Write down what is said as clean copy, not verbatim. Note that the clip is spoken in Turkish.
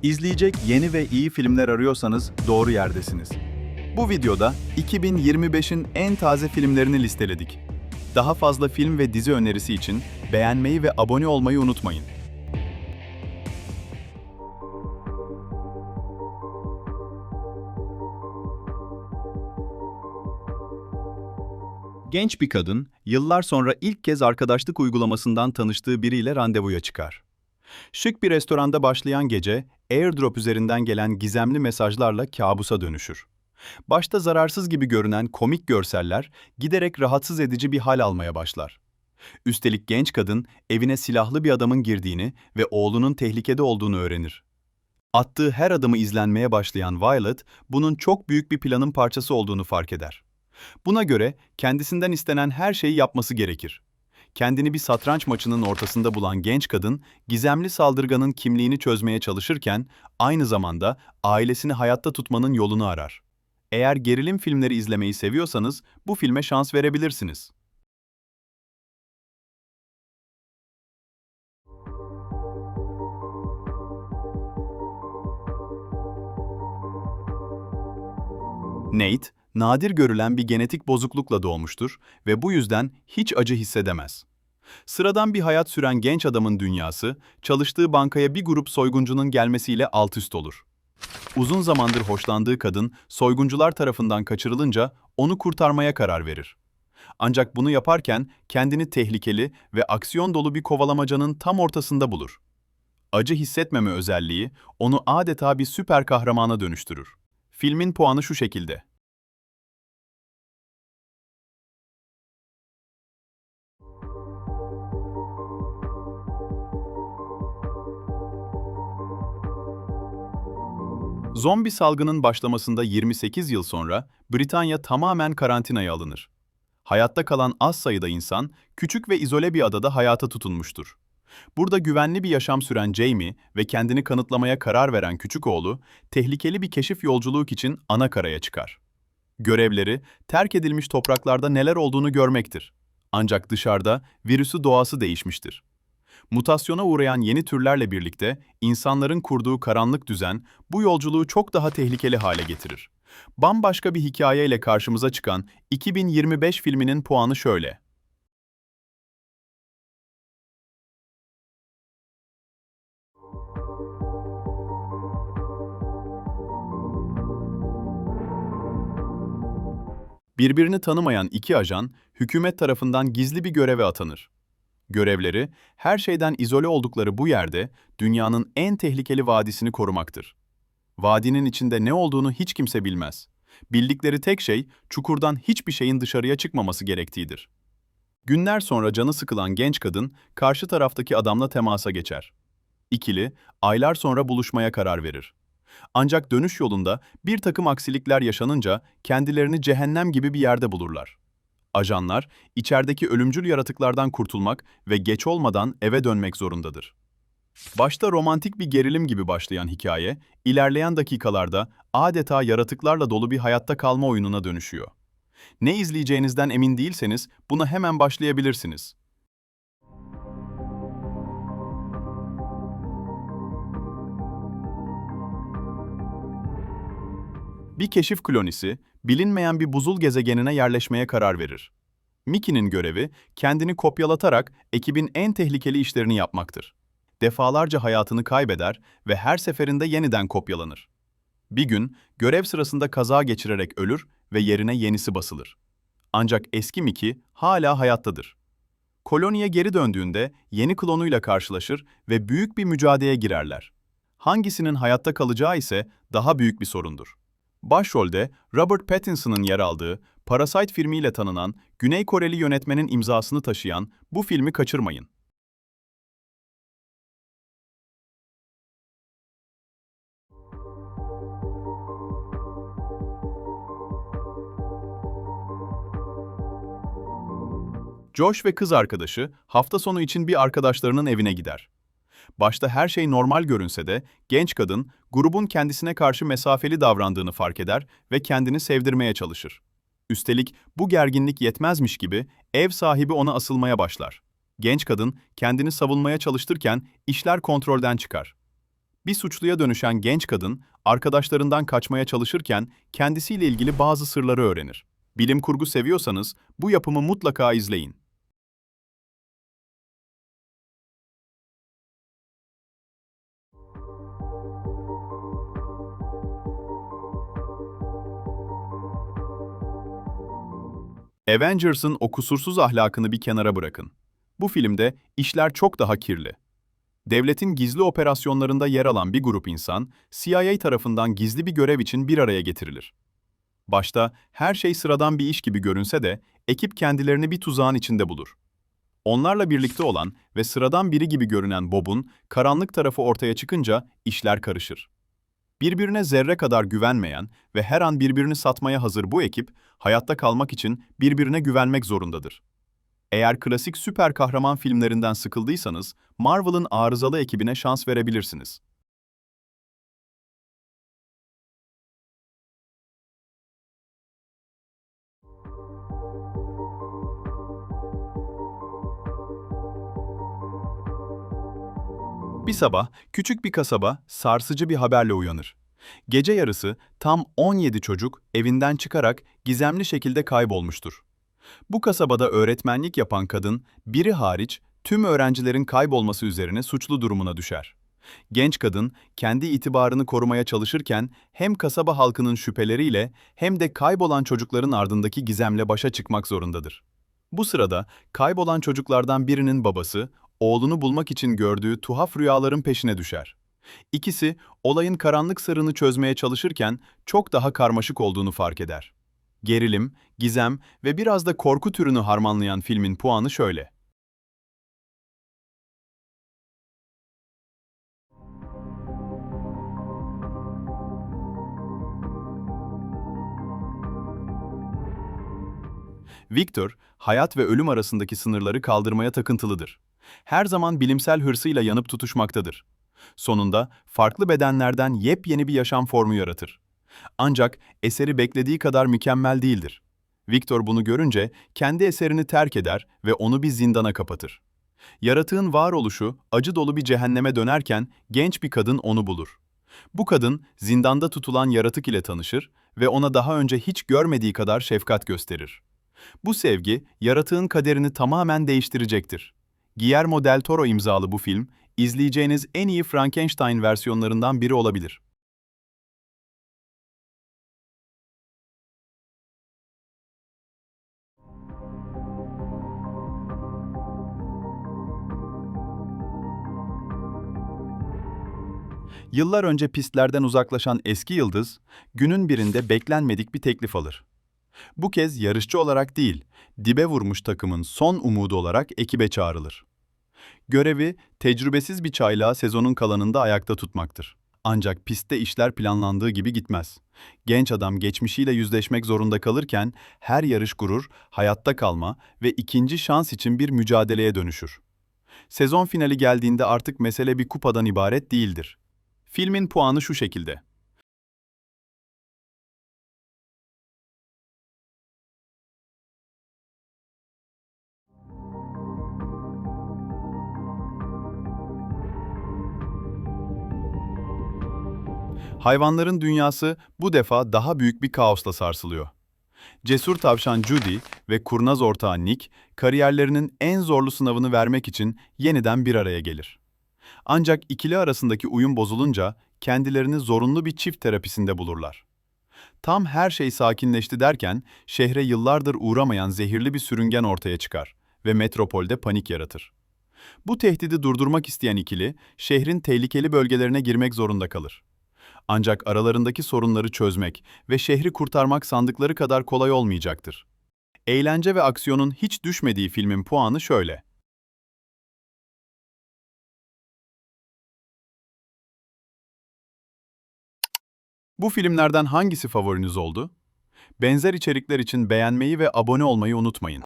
İzleyecek yeni ve iyi filmler arıyorsanız doğru yerdesiniz. Bu videoda 2025'in en taze filmlerini listeledik. Daha fazla film ve dizi önerisi için beğenmeyi ve abone olmayı unutmayın. Genç bir kadın, yıllar sonra ilk kez arkadaşlık uygulamasından tanıştığı biriyle randevuya çıkar. Şık bir restoranda başlayan gece, AirDrop üzerinden gelen gizemli mesajlarla kabusa dönüşür. Başta zararsız gibi görünen komik görseller, giderek rahatsız edici bir hal almaya başlar. Üstelik genç kadın, evine silahlı bir adamın girdiğini ve oğlunun tehlikede olduğunu öğrenir. Attığı her adımı izlenmeye başlayan Violet, bunun çok büyük bir planın parçası olduğunu fark eder. Buna göre kendisinden istenen her şeyi yapması gerekir. Kendini bir satranç maçının ortasında bulan genç kadın, gizemli saldırganın kimliğini çözmeye çalışırken, aynı zamanda ailesini hayatta tutmanın yolunu arar. Eğer gerilim filmleri izlemeyi seviyorsanız, bu filme şans verebilirsiniz. Nate, nadir görülen bir genetik bozuklukla doğmuştur ve bu yüzden hiç acı hissedemez. Sıradan bir hayat süren genç adamın dünyası, çalıştığı bankaya bir grup soyguncunun gelmesiyle altüst olur. Uzun zamandır hoşlandığı kadın, soyguncular tarafından kaçırılınca onu kurtarmaya karar verir. Ancak bunu yaparken kendini tehlikeli ve aksiyon dolu bir kovalamacanın tam ortasında bulur. Acı hissetmeme özelliği onu adeta bir süper kahramana dönüştürür. Filmin puanı şu şekilde. Zombi salgının başlamasında 28 yıl sonra Britanya tamamen karantinaya alınır. Hayatta kalan az sayıda insan, küçük ve izole bir adada hayata tutunmuştur. Burada güvenli bir yaşam süren Jamie ve kendini kanıtlamaya karar veren küçük oğlu, tehlikeli bir keşif yolculuğu için ana karaya çıkar. Görevleri, terk edilmiş topraklarda neler olduğunu görmektir. Ancak dışarıda virüsü doğası değişmiştir. Mutasyona uğrayan yeni türlerle birlikte insanların kurduğu karanlık düzen bu yolculuğu çok daha tehlikeli hale getirir. Bambaşka bir hikayeyle karşımıza çıkan 2025 filminin puanı şöyle. Birbirini tanımayan iki ajan, hükümet tarafından gizli bir göreve atanır. Görevleri, her şeyden izole oldukları bu yerde dünyanın en tehlikeli vadisini korumaktır. Vadinin içinde ne olduğunu hiç kimse bilmez. Bildikleri tek şey, çukurdan hiçbir şeyin dışarıya çıkmaması gerektiğidir. Günler sonra canı sıkılan genç kadın, karşı taraftaki adamla temasa geçer. İkili, aylar sonra buluşmaya karar verir. Ancak dönüş yolunda bir takım aksilikler yaşanınca kendilerini cehennem gibi bir yerde bulurlar. Ajanlar, içerideki ölümcül yaratıklardan kurtulmak ve geç olmadan eve dönmek zorundadır. Başta romantik bir gerilim gibi başlayan hikaye, ilerleyen dakikalarda adeta yaratıklarla dolu bir hayatta kalma oyununa dönüşüyor. Ne izleyeceğinizden emin değilseniz buna hemen başlayabilirsiniz. Bir keşif kolonisi, bilinmeyen bir buzul gezegenine yerleşmeye karar verir. Mickey'nin görevi, kendini kopyalatarak ekibin en tehlikeli işlerini yapmaktır. Defalarca hayatını kaybeder ve her seferinde yeniden kopyalanır. Bir gün, görev sırasında kaza geçirerek ölür ve yerine yenisi basılır. Ancak eski Mickey hala hayattadır. Koloniye geri döndüğünde yeni klonuyla karşılaşır ve büyük bir mücadeleye girerler. Hangisinin hayatta kalacağı ise daha büyük bir sorundur. Başrolde Robert Pattinson'ın yer aldığı Parasite filmiyle tanınan Güney Koreli yönetmenin imzasını taşıyan bu filmi kaçırmayın. Josh ve kız arkadaşı hafta sonu için bir arkadaşlarının evine gider. Başta her şey normal görünse de genç kadın grubun kendisine karşı mesafeli davrandığını fark eder ve kendini sevdirmeye çalışır. Üstelik bu gerginlik yetmezmiş gibi ev sahibi ona asılmaya başlar. Genç kadın kendini savunmaya çalıştırken işler kontrolden çıkar. Bir suçluya dönüşen genç kadın, arkadaşlarından kaçmaya çalışırken kendisiyle ilgili bazı sırları öğrenir. Bilim kurgu seviyorsanız bu yapımı mutlaka izleyin. Avengers'ın o kusursuz ahlakını bir kenara bırakın. Bu filmde işler çok daha kirli. Devletin gizli operasyonlarında yer alan bir grup insan, CIA tarafından gizli bir görev için bir araya getirilir. Başta her şey sıradan bir iş gibi görünse de, ekip kendilerini bir tuzağın içinde bulur. Onlarla birlikte olan ve sıradan biri gibi görünen Bob'un karanlık tarafı ortaya çıkınca işler karışır. Birbirine zerre kadar güvenmeyen ve her an birbirini satmaya hazır bu ekip, hayatta kalmak için birbirine güvenmek zorundadır. Eğer klasik süper kahraman filmlerinden sıkıldıysanız, Marvel'ın arızalı ekibine şans verebilirsiniz. Bir sabah, küçük bir kasaba sarsıcı bir haberle uyanır. Gece yarısı tam 17 çocuk evinden çıkarak gizemli şekilde kaybolmuştur. Bu kasabada öğretmenlik yapan kadın, biri hariç tüm öğrencilerin kaybolması üzerine suçlu durumuna düşer. Genç kadın, kendi itibarını korumaya çalışırken hem kasaba halkının şüpheleriyle hem de kaybolan çocukların ardındaki gizemle başa çıkmak zorundadır. Bu sırada kaybolan çocuklardan birinin babası, oğlunu bulmak için gördüğü tuhaf rüyaların peşine düşer. İkisi, olayın karanlık sırrını çözmeye çalışırken çok daha karmaşık olduğunu fark eder. Gerilim, gizem ve biraz da korku türünü harmanlayan filmin puanı şöyle. Victor, hayat ve ölüm arasındaki sınırları kaldırmaya takıntılıdır. Her zaman bilimsel hırsıyla yanıp tutuşmaktadır. Sonunda farklı bedenlerden yepyeni bir yaşam formu yaratır. Ancak eseri beklediği kadar mükemmel değildir. Victor bunu görünce kendi eserini terk eder ve onu bir zindana kapatır. Yaratığın varoluşu acı dolu bir cehenneme dönerken genç bir kadın onu bulur. Bu kadın zindanda tutulan yaratık ile tanışır ve ona daha önce hiç görmediği kadar şefkat gösterir. Bu sevgi, yaratığın kaderini tamamen değiştirecektir. Guillermo del Toro imzalı bu film, izleyeceğiniz en iyi Frankenstein versiyonlarından biri olabilir. Yıllar önce pistlerden uzaklaşan eski yıldız, günün birinde beklenmedik bir teklif alır. Bu kez yarışçı olarak değil, dibe vurmuş takımın son umudu olarak ekibe çağrılır. Görevi, tecrübesiz bir çaylağı sezonun kalanında ayakta tutmaktır. Ancak pistte işler planlandığı gibi gitmez. Genç adam geçmişiyle yüzleşmek zorunda kalırken her yarış gurur, hayatta kalma ve ikinci şans için bir mücadeleye dönüşür. Sezon finali geldiğinde artık mesele bir kupadan ibaret değildir. Filmin puanı şu şekilde. Hayvanların dünyası bu defa daha büyük bir kaosla sarsılıyor. Cesur tavşan Judy ve kurnaz ortağı Nick, kariyerlerinin en zorlu sınavını vermek için yeniden bir araya gelir. Ancak ikili arasındaki uyum bozulunca kendilerini zorunlu bir çift terapisinde bulurlar. Tam her şey sakinleşti derken şehre yıllardır uğramayan zehirli bir sürüngen ortaya çıkar ve metropolde panik yaratır. Bu tehdidi durdurmak isteyen ikili, şehrin tehlikeli bölgelerine girmek zorunda kalır. Ancak aralarındaki sorunları çözmek ve şehri kurtarmak sandıkları kadar kolay olmayacaktır. Eğlence ve aksiyonun hiç düşmediği filmin puanı şöyle. Bu filmlerden hangisi favoriniz oldu? Benzer içerikler için beğenmeyi ve abone olmayı unutmayın.